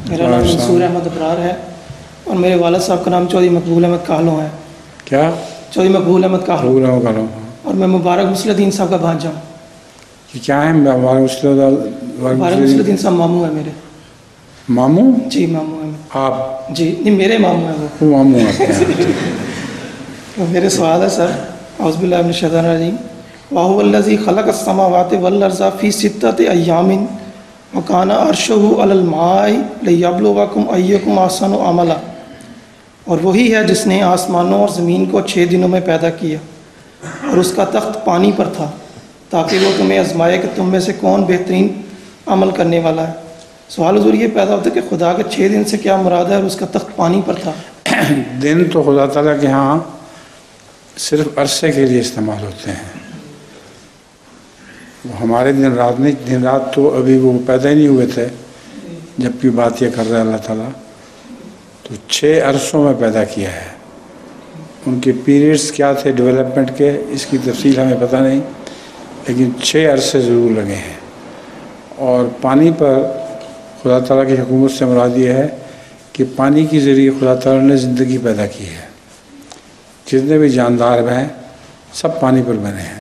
میرا نام منصور احمد ابرار ہے اور میرے والد صاحب کا نام چودھری مقبول احمد کالوں ہے. کیا؟ چودھری مقبول احمد کالوں. اور میں مبارک مسلح الدین صاحب کا بھانجا ہوں. کیا ہے مبارک مسلح الدین صاحب ماموں ہیں میرے. ماموں؟ جی ماموں ہیں. آپ؟ جی نہیں میرے ماموں ہیں وہ. ماموں ہیں. میرے سوال ہے سر. اعوذ باللہ من الشیطان الرجیم. وَهُوَ الَّذِي خَلَقَ السَّمَاوَاتِ وَالْأَرْضَ فِي سِتَّةِ أَيَّامٍ وَكَانَ عَرْشُهُ عَلَى الْمَاءِ لِيَبْلُوَكُمْ أَيُّكُمْ أَحْسَنُ عَمَلًا. اور وہی ہے جس نے آسمانوں اور زمین کو 6 دنوں میں پیدا کیا اور اس کا تخت پانی پر تھا تاکہ وہ تمہیں آزمائے کہ تم میں سے کون بہترین عمل کرنے والا ہے. سوال حضور یہ پیدا ہوتا ہے کہ خدا کے 6 دن سے کیا مراد ہے اور اس کا تخت پانی پر تھا؟ دن تو خدا تعالیٰ کے ہاں صرف عرصے کے لیے استعمال ہوتے ہیں. ہمارے دن رات نہیں. دن رات تو ابھی وہ پیدا ہی نہیں ہوئے تھے جب کی بات یہ کر رہا ہے اللہ تعالیٰ. تو 6 عرصوں میں پیدا کیا ہے. ان کے پیریڈز کیا تھے ڈیولپمنٹ کے اس کی تفصیل ہمیں پتہ نہیں لیکن 6 عرصے ضرور لگے ہیں. اور پانی پر خدا تعالیٰ کی حکومت سے مراد یہ ہے کہ پانی کے ذریعے خدا تعالیٰ نے زندگی پیدا کی ہے. جتنے بھی جاندار ہیں سب پانی پر بنے ہیں.